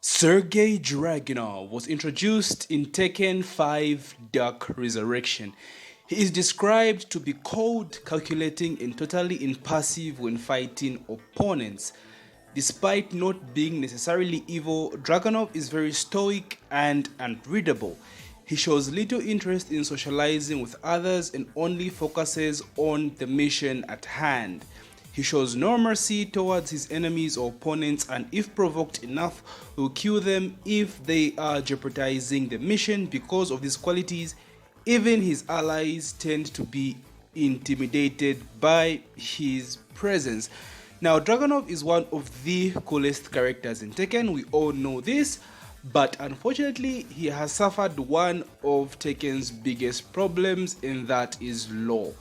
Sergei Dragunov was introduced in Tekken 5 Dark Resurrection. He is described to be cold, calculating, and totally impassive when fighting opponents. Despite not being necessarily evil, Dragunov is very stoic and unreadable. He shows little interest in socializing with others and only focuses on the mission at hand. He shows no mercy towards his enemies or opponents, and if provoked enough, will kill them if they are jeopardizing the mission. Because of these qualities, even his allies tend to be intimidated by his presence. Now, Dragunov is one of the coolest characters in Tekken, we all know this, but unfortunately, he has suffered one of Tekken's biggest problems, and that is lore.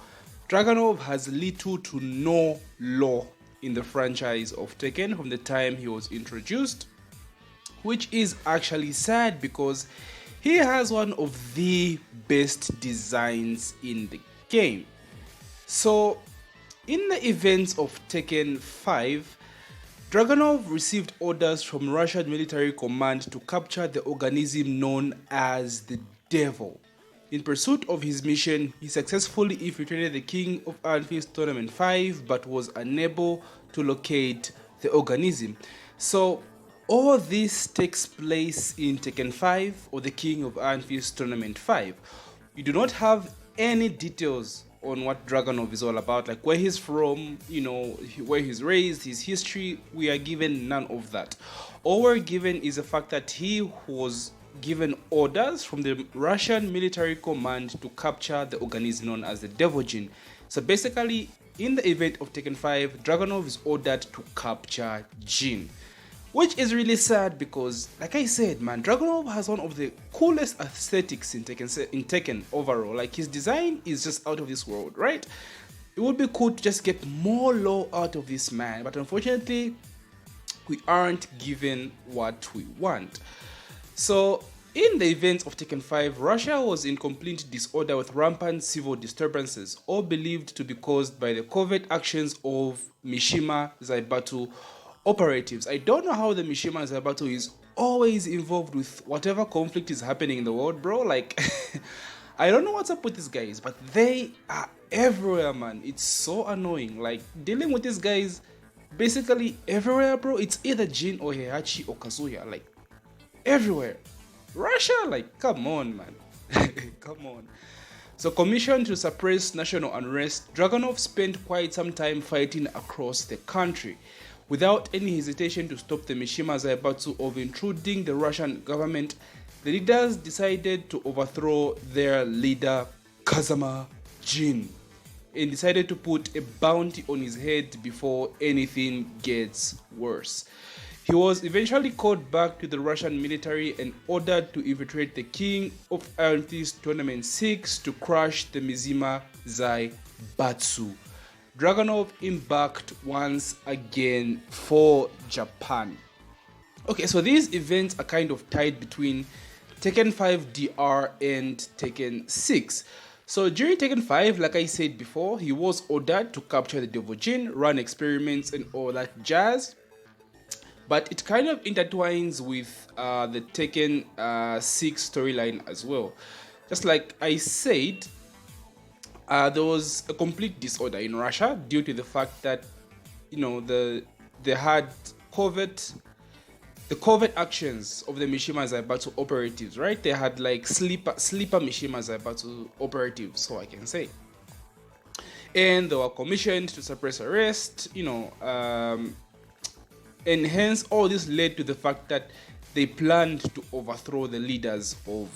Dragunov has little to no lore in the franchise of Tekken from the time he was introduced, which is actually sad because he has one of the best designs in the game. So, in the events of Tekken 5, Dragunov received orders from Russian military command to capture the organism known as the Devil. In pursuit of his mission, he successfully infiltrated the King of Anfi's Tournament 5 but was unable to locate the organism. So, all this takes place in Tekken 5 or the King of Anfi's Tournament 5. You do not have any details on what Dragunov is all about, like where he's from, where he's raised, his history. We are given none of that. All we're given is the fact that he was given orders from the Russian military command to capture the organism known as the Devil Jin. So basically, in the event of Tekken 5, Dragunov is ordered to capture Jin. Which is really sad because, like I said, man, Dragunov has one of the coolest aesthetics in Tekken overall. Like, his design is just out of this world, right? It would be cool to just get more lore out of this man, but unfortunately, we aren't given what we want. So, in the events of Tekken 5, Russia was in complete disorder with rampant civil disturbances, all believed to be caused by the covert actions of Mishima Zaibatsu operatives. I don't know how the Mishima Zaibatsu is always involved with whatever conflict is happening in the world, bro. Like, I don't know what's up with these guys, but they are everywhere, man. It's so annoying. Like, dealing with these guys basically everywhere, bro. It's either Jin or Heihachi or Kazuya. Like, everywhere. Russia, like, come on, man. Come on. So, commissioned to suppress national unrest, Dragunov spent quite some time fighting across the country. Without any hesitation to stop the Mishima Zaibatsu of intruding the Russian government, the leaders decided to overthrow their leader, Kazama Jin, and decided to put a bounty on his head before anything gets worse. He was eventually called back to the Russian military and ordered to infiltrate the King of Anfi's Tournament 6 to crush the Mishima Zaibatsu. Dragunov embarked once again for Japan. Okay, so these events are kind of tied between Tekken 5 DR and Tekken 6. So during Tekken 5, like I said before, he was ordered to capture the Devil Jin, run experiments and all that jazz. But it kind of intertwines with the Tekken 6 storyline as well. Just like I said, there was a complete disorder in Russia due to the fact that, they had the covert actions of the Mishima Zaibatsu operatives, right? They had like sleeper Mishima Zaibatsu operatives, so I can say. And they were commissioned to suppress arrest, and hence all this led to the fact that they planned to overthrow the leaders of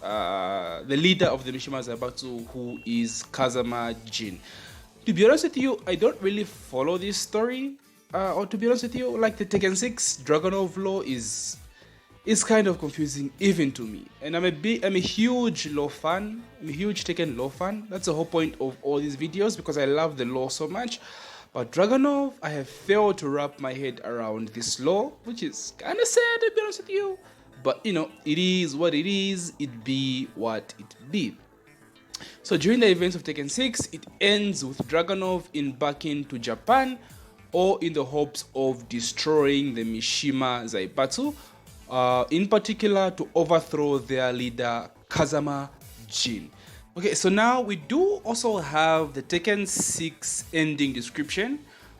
the leader of the Mishima Zaibatsu, who is Kazama Jin. To be honest with you, I don't really follow this story. Or to be honest with you, like the Tekken 6 Dragunov lore is kind of confusing even to me. And I'm a huge lore fan. I'm a huge Tekken lore fan. That's the whole point of all these videos because I love the lore so much. But Dragunov, I have failed to wrap my head around this lore, which is kind of sad to be honest with you. But it is what it is. It be what it be. So during the events of Tekken 6, it ends with Dragunov embarking to Japan, all in the hopes of destroying the Mishima Zaibatsu, in particular to overthrow their leader Kazama Jin. Okay, so now we do also have the Tekken 6 ending description,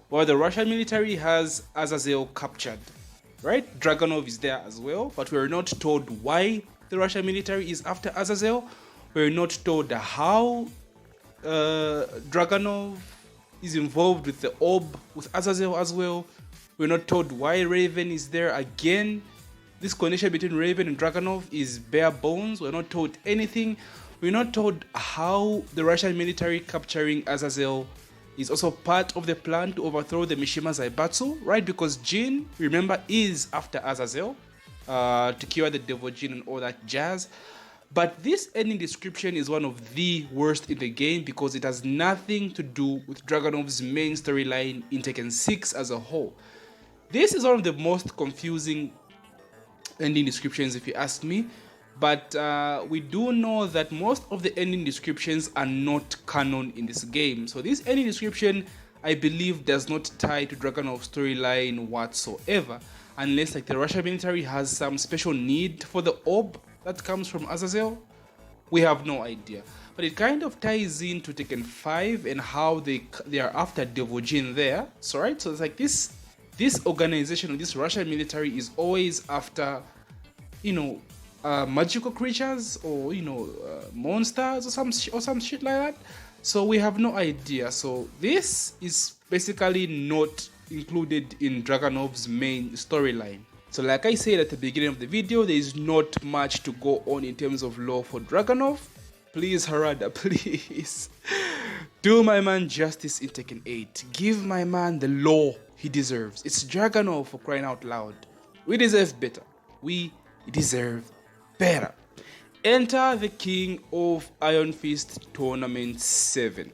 where the Russian military has Azazel captured, right? Dragunov is there as well, but we're not told why the Russian military is after Azazel. We're not told how Dragunov is involved with the orb with Azazel as well. We're not told why Raven is there again. This connection between Raven and Dragunov is bare bones. We're not told anything. We're not told how the Russian military capturing Azazel is also part of the plan to overthrow the Mishima Zaibatsu, right? Because Jin, remember, is after Azazel to cure the devil Jin and all that jazz. But this ending description is one of the worst in the game because it has nothing to do with Dragunov's main storyline in Tekken 6 as a whole. This is one of the most confusing ending descriptions if you ask me, but we do know that most of the ending descriptions are not canon in this game. So this ending description, I believe, does not tie to Dragunov's storyline whatsoever, unless like the Russian military has some special need for the orb that comes from Azazel. We have no idea, but it kind of ties into Tekken 5 and how they are after Devil Jin there. So right, so it's like this organization, this Russian military is always after, magical creatures or monsters or some shit like that. So we have no idea. So this is basically not included in Dragunov's main storyline. So like I said at the beginning of the video, there is not much to go on in terms of lore for Dragunov. Please, Harada, please do my man justice in Tekken 8. Give my man the lore he deserves. It's Dragunov, for crying out loud. We deserve better. We deserve better. Enter the King of Iron Fist Tournament 7.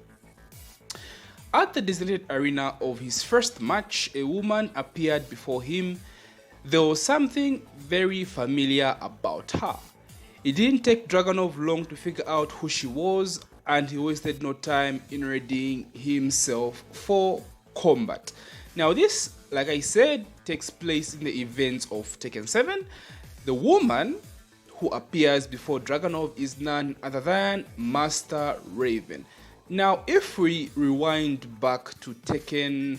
At the designated arena of his first match, a woman appeared before him. There was something very familiar about her. It didn't take Dragunov long to figure out who she was, and he wasted no time in readying himself for combat. Now this, like I said, takes place in the events of Tekken 7. The woman who appears before Dragunov is none other than Master Raven. Now if we rewind back to Tekken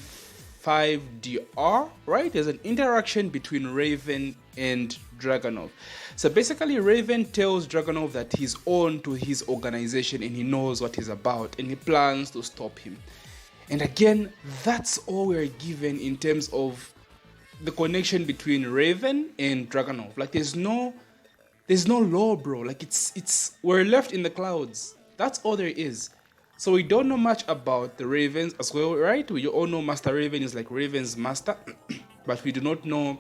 5DR, right, there's an interaction between Raven and Dragunov. So basically Raven tells Dragunov that he's on to his organization and he knows what he's about and he plans to stop him. And again, that's all we're given in terms of the connection between Raven and Dragunov. Like there's no lore, bro. Like it's we're left in the clouds. That's all there is. So we don't know much about the Ravens as well, right? We all know Master Raven is like Raven's master, but we do not know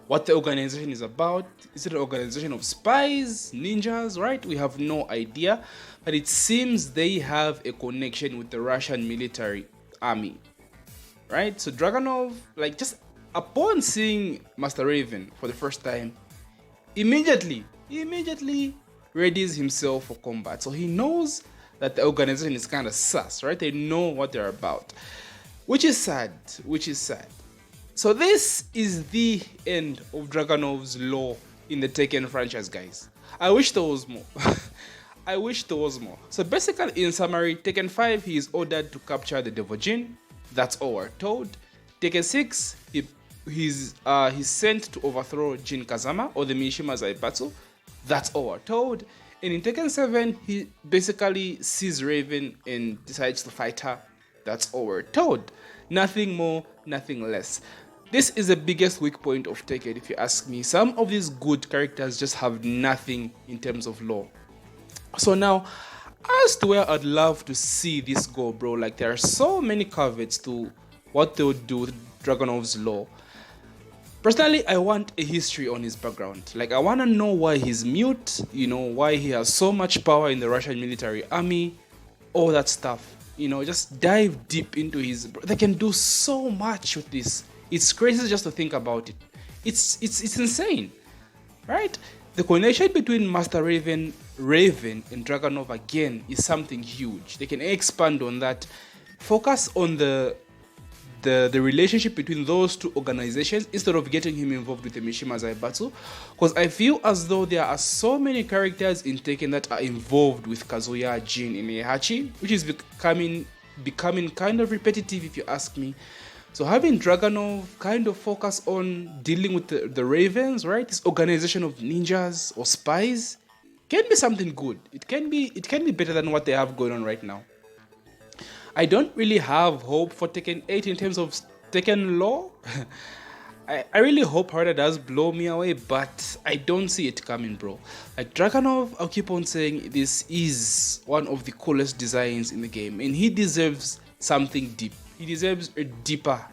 what the organization is about. Is it an organization of spies, ninjas, right? We have no idea, but it seems they have a connection with the Russian military army, right? So Dragunov, like just upon seeing Master Raven for the first time, immediately readies himself for combat. So he knows that the organization is kind of sus, right? They know what they're about, which is sad. So this is the end of Dragunov's lore in the Tekken franchise, guys. I wish there was more. So basically, in summary, Tekken 5, he is ordered to capture the Devil Jin. That's all we're told. Tekken 6, he's sent to overthrow Jin Kazama or the Mishima Zaibatsu. That's all we're told. And in Tekken 7, he basically sees Raven and decides to fight her. That's all we're told. Nothing more, nothing less. This is the biggest weak point of Tekken, if you ask me. Some of these good characters just have nothing in terms of lore. So now, as to where I'd love to see this go, bro, like there are so many caveats to what they would do with Dragunov's lore. Personally, I want a history on his background. Like, I want to know why he's mute, why he has so much power in the Russian military army, all that stuff. Just dive deep into his... They can do so much with this. It's crazy just to think about it. It's insane, right? The connection between Master Raven, and Dragunov again is something huge. They can expand on that. Focus on the the relationship between those two organizations instead of getting him involved with the Mishima Zaibatsu, because I feel as though there are so many characters in Tekken that are involved with Kazuya, Jin, and Heihachi, which is becoming kind of repetitive if you ask me. So having Dragunov kind of focus on dealing with the Ravens, right? This organization of ninjas or spies can be something good. It can be better than what they have going on right now. I don't really have hope for Tekken 8 in terms of Tekken lore. I really hope Harada does blow me away, but I don't see it coming, bro. Like Dragunov, I'll keep on saying this is one of the coolest designs in the game, and he deserves something deep. He deserves a deeper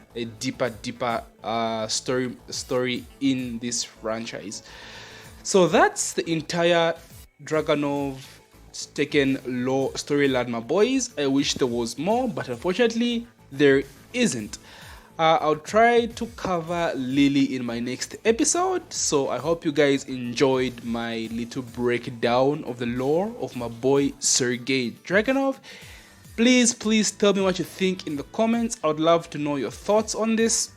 story in this franchise. So that's the entire Dragunov Tekken lore storyline, my boys. I wish there was more, but unfortunately there isn't. I'll try to cover Lily in my next episode, so I hope you guys enjoyed my little breakdown of the lore of my boy Sergei Dragunov. Please tell me what you think in the comments. I would love to know your thoughts on this.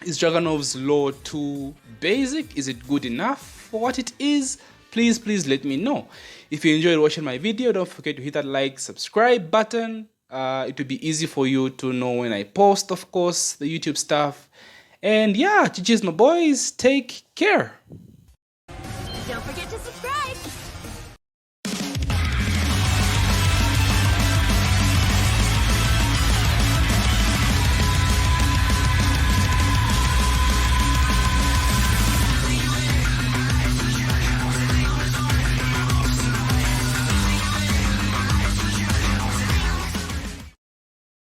Is Dragunov's lore too basic? Is it good enough for what it is? Please let me know. If you enjoyed watching my video, don't forget to hit that like, subscribe button. It will be easy for you to know when I post, of course, the YouTube stuff. And yeah, GG's my boys. Take care.